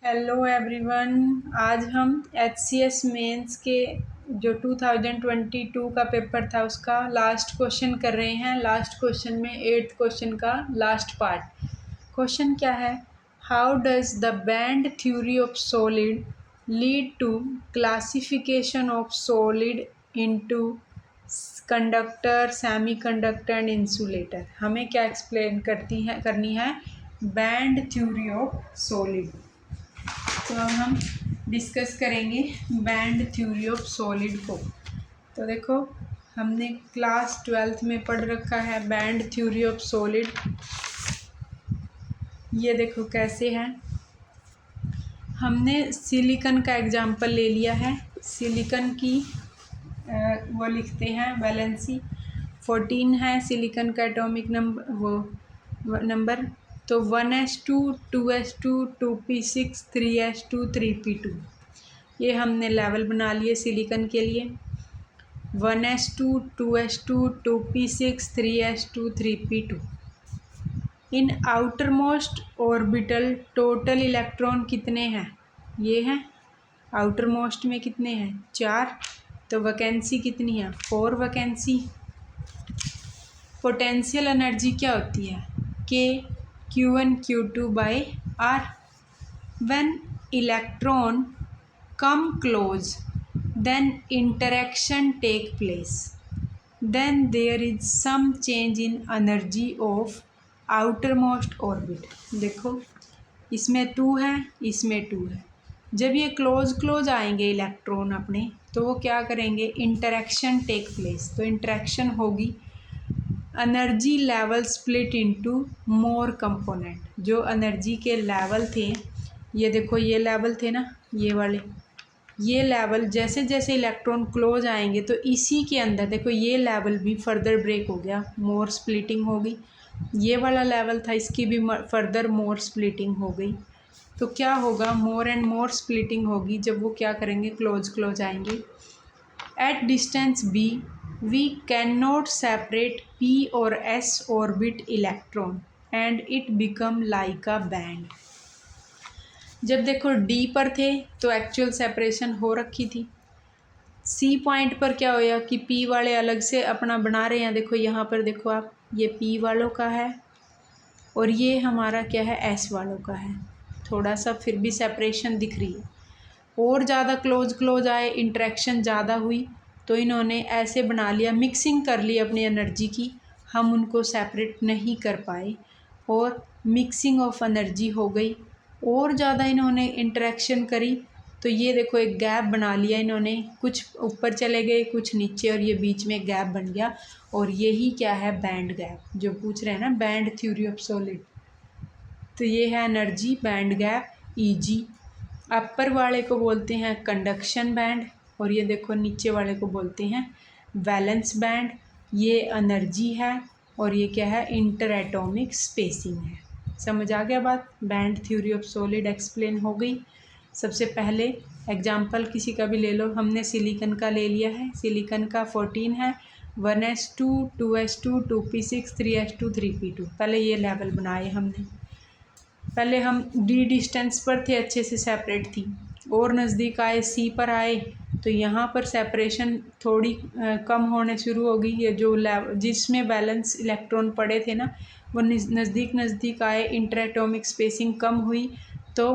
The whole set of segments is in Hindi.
Hello everyone. आज हम एच सी एस मेंस के जो 2022 का पेपर था उसका लास्ट क्वेश्चन कर रहे हैं। लास्ट क्वेश्चन में 8th क्वेश्चन का लास्ट पार्ट। क्वेश्चन क्या है? How does the band theory of solid lead to classification of solid into conductor, semi conductor and insulator. हमें क्या एक्सप्लेन करनी है बैंड थ्योरी ऑफ सॉलिड। तो अब हम डिस्कस करेंगे बैंड थ्योरी ऑफ सॉलिड को। तो देखो, हमने क्लास 12th में पढ़ रखा है बैंड थ्योरी ऑफ सॉलिड। ये देखो कैसे है। हमने सिलिकॉन का एग्जांपल ले लिया है। सिलिकॉन की वो लिखते हैं वैलेंसी 14 है सिलिकॉन का एटॉमिक नंबर। तो 1s2 2s2 2p6 3s2 3p2 ये हमने लेवल बना लिए सिलिकॉन के लिए। 1s2 2s2 2p6 3s2 3p2। इन outer most orbital total electron कितने हैं? ये हैं आउटर मोस्ट में कितने हैं? 4। तो वैकेंसी कितनी है? 4 वैकेंसी। पोटेंशियल एनर्जी क्या होती है? K Q1 Q2 by R। When electron come close then interaction take place, then there is some change in energy of outermost orbit। देखो, इसमें 2 है, इसमें 2 है। जब ये क्लोज आएंगे इलेक्ट्रॉन अपने, तो वो क्या करेंगे? Interaction take place. तो इंटरेक्शन होगी, energy level split into more component. जो एनर्जी के लेवल थे, ये देखो ये लेवल थे ना, ये वाले, ये लेवल जैसे जैसे इलेक्ट्रॉन क्लोज आएंगे तो इसी के अंदर देखो ये लेवल भी फर्दर ब्रेक हो गया, मोर स्प्लिटिंग हो गई। ये वाला लेवल था, इसकी भी फर्दर मोर स्प्लिटिंग हो गई। तो क्या होगा? मोर एंड मोर स्प्लिटिंग होगी जब वो क्या करेंगे? क्लोज आएंगे। At distance b we cannot separate p और s orbit electron and it become like a band। जब देखो D पर थे तो एक्चुअल सेपरेशन हो रखी थी। C पॉइंट पर क्या होया कि P वाले अलग से अपना बना रहे हैं। देखो यहाँ पर देखो आप, ये P वालों का है और ये हमारा क्या है? S वालों का है। थोड़ा सा फिर भी सेपरेशन दिख रही है। और ज़्यादा क्लोज आए, इंटरेक्शन ज़्यादा हुई तो इन्होंने ऐसे बना लिया, मिक्सिंग कर ली अपनी एनर्जी की। हम उनको सेपरेट नहीं कर पाए और मिक्सिंग ऑफ एनर्जी हो गई। और ज़्यादा इन्होंने इंटरेक्शन करी तो ये देखो एक गैप बना लिया इन्होंने, कुछ ऊपर चले गए कुछ नीचे, और ये बीच में गैप बन गया। और यही क्या है? Band gap. जो पूछ रहे हैं ना बैंड थ्योरी ऑफ सॉलिड, तो ये है एनर्जी बैंड गैप Eg। अपर वाले को बोलते हैं कंडक्शन बैंड और ये देखो नीचे वाले को बोलते हैं वैलेंस बैंड। ये एनर्जी है और ये क्या है? इंटर एटॉमिक स्पेसिंग है। समझ आ गया बात? Band theory of solid explain हो गई। सबसे पहले एग्जांपल किसी का भी ले लो। हमने सिलिकॉन का ले लिया है। सिलिकॉन का 14 है, 1s2 2s2 2p6 3s2 3p2। पहले ये लेवल बनाए हमने। पहले हम डी डिस्टेंस पर थे, अच्छे से सेपरेट थी। और नज़दीक आए, सी पर आए तो यहाँ पर सेपरेशन थोड़ी कम होने शुरू हो गई। ये जो जिसमें बैलेंस इलेक्ट्रॉन पड़े थे ना, वो नज़दीक आए, इंटरएटॉमिक स्पेसिंग कम हुई तो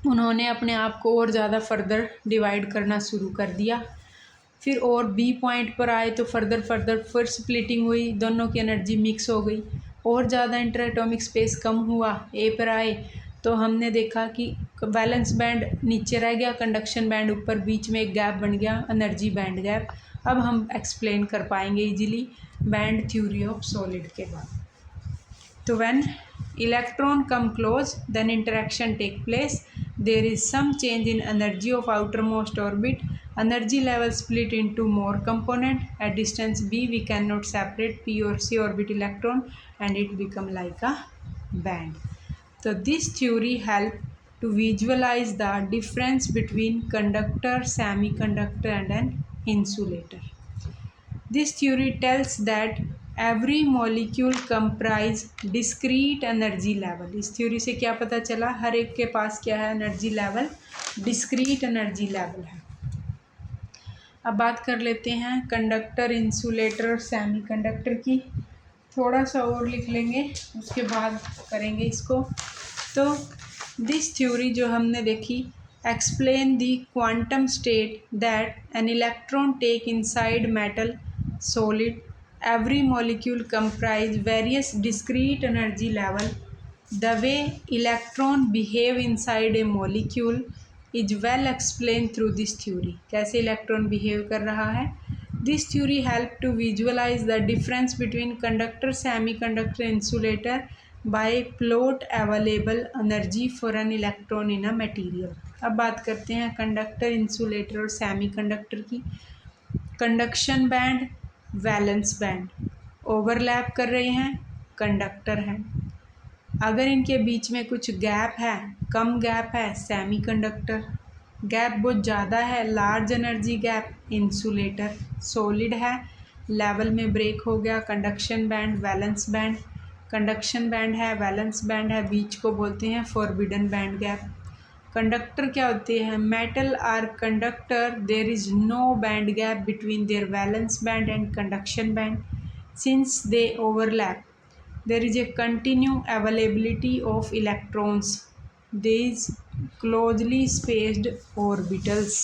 उन्होंने अपने आप को और ज़्यादा फर्दर डिवाइड करना शुरू कर दिया। फिर और बी पॉइंट पर आए तो फर्दर फिर स्प्लिटिंग हुई, दोनों की एनर्जी मिक्स हो गई। और ज़्यादा इंटर एटॉमिक स्पेस कम हुआ, ए पर आए तो हमने देखा कि वैलेंस बैंड नीचे रह गया, कंडक्शन बैंड ऊपर, बीच में एक गैप बन गया, एनर्जी बैंड गैप। अब हम एक्सप्लेन कर पाएंगे easily band theory of solid के बाद। तो when electron come close then interaction take place, there is some change in energy of outermost orbit, energy level split into more component। At distance b we cannot separate p or c orbit electron and it become like a band। So this theory help to visualize the difference between conductor, semiconductor and an insulator। This theory tells that every molecule comprise discrete energy level. इस थ्योरी से क्या पता चला, हर एक के पास क्या है, energy level discrete energy level है। अब बात कर लेते हैं कंडक्टर, इंसुलेटर और सेमी कंडक्टर की। थोड़ा सा और लिख लेंगे, उसके बाद करेंगे इसको। तो दिस थ्योरी जो हमने देखी, explain the quantum state that an electron take inside metal solid, every molecule comprise various discrete energy level. The way electron behave inside a molecule is well explained through this theory. कैसे इलेक्ट्रॉन बिहेव कर रहा है। This theory help to visualize the difference between conductor, semiconductor, insulator by plot available energy for an electron in a material. अब बात करते हैं कंडक्टर, इंसुलेटर और सेमीकंडक्टर की। Conduction band, valence band overlap कर रहे हैं, कंडक्टर हैं। अगर इनके बीच में कुछ गैप है, कम गैप है, सेमीकंडक्टर। गैप बहुत ज़्यादा है, large energy gap, insulator. Solid है, लेवल में ब्रेक हो गया, conduction band, valence band. Conduction band है, वैलेंस बैंड है, बीच को बोलते हैं फॉरबिडन बैंड गैप। कंडक्टर क्या होते हैं, metal are conductor, there is no band gap between their valence band and conduction band since they overlap, there is a continue availability of electrons, these closely spaced orbitals.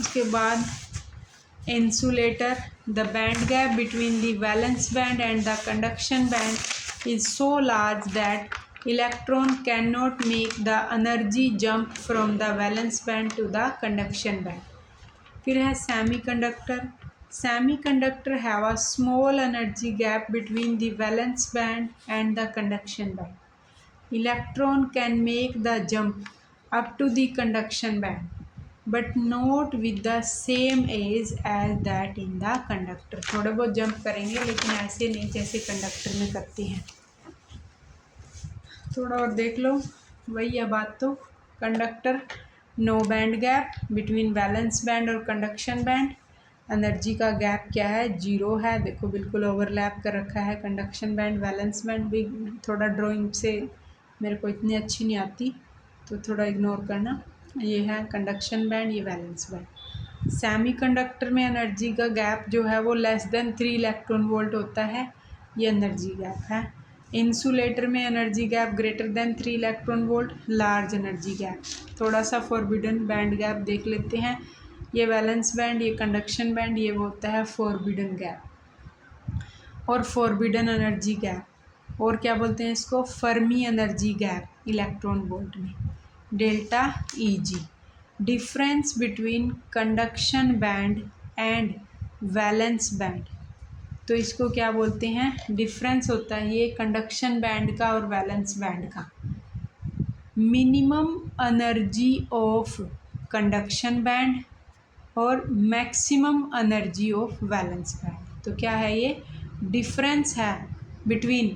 उसके बाद insulator, the band gap between the valence band and the conduction band is so large that electron cannot make the energy jump from the valence band to the conduction band. फिर है semiconductor. Semiconductor have a small energy gap between the valence band and the conduction band. Electron can make the jump up to the conduction band, but not with the same age as that in the conductor. थोड़ा बहुत जंप करेंगे लेकिन ऐसे नहीं जैसे कंडक्टर में करते हैं। थोड़ा और देख लो, वही है बात। तो conductor, no band gap between valence band और कंडक्शन बैंड। एनर्जी का गैप क्या है, जीरो है, देखो बिल्कुल ओवरलैप कर रखा है कंडक्शन बैंड, वैलेंस बैंड भी। थोड़ा ड्राइंग से मेरे को इतनी अच्छी नहीं आती तो थोड़ा इग्नोर करना। ये है कंडक्शन बैंड, ये वैलेंस बैंड। सेमी कंडक्टर में एनर्जी का गैप जो है वो लेस देन 3 इलेक्ट्रॉन वोल्ट होता है, ये एनर्जी गैप है। इंसुलेटर में energy gap greater than 3 electron volt, large energy gap. थोड़ा सा फॉरबिडन बैंड गैप देख लेते हैं, ये वैलेंस बैंड, ये कंडक्शन बैंड, ये होता है फॉरबिडन गैप और फॉरबिडन एनर्जी गैप। और क्या बोलते हैं इसको, Fermi energy gap electron volt में। Delta E G, difference between conduction band and valence band. तो इसको क्या बोलते हैं, डिफरेंस होता है ये कंडक्शन बैंड का और वैलेंस बैंड का। Minimum energy of conduction band और maximum energy of valence band. तो क्या है ये, डिफरेंस है बिटवीन,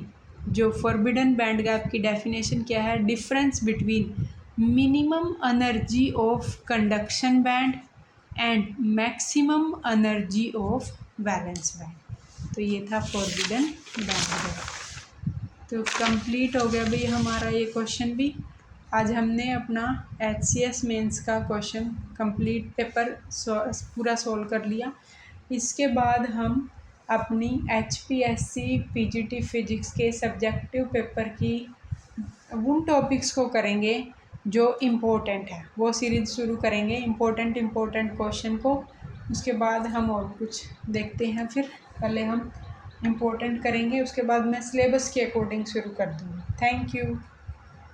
जो फॉरबिडन बैंड गैप की डेफिनेशन क्या है, difference between minimum energy of conduction band and maximum energy of valence band. तो ये था फॉरबिडन बैंड। तो कंप्लीट हो गया भाई हमारा ये क्वेश्चन भी। आज हमने अपना HCS मेंस का क्वेश्चन कंप्लीट पेपर पूरा सोल्व कर लिया। इसके बाद हम अपनी HPSC PGT फिजिक्स के सब्जेक्टिव पेपर की उन टॉपिक्स को करेंगे जो इम्पोर्टेंट है, वो सीरीज शुरू करेंगे इम्पोर्टेंट क्वेश्चन को। उसके बाद हम और कुछ देखते हैं, फिर पहले हम इम्पोर्टेंट करेंगे, उसके बाद मैं सिलेबस के अकॉर्डिंग शुरू कर दूँगी। Thank you.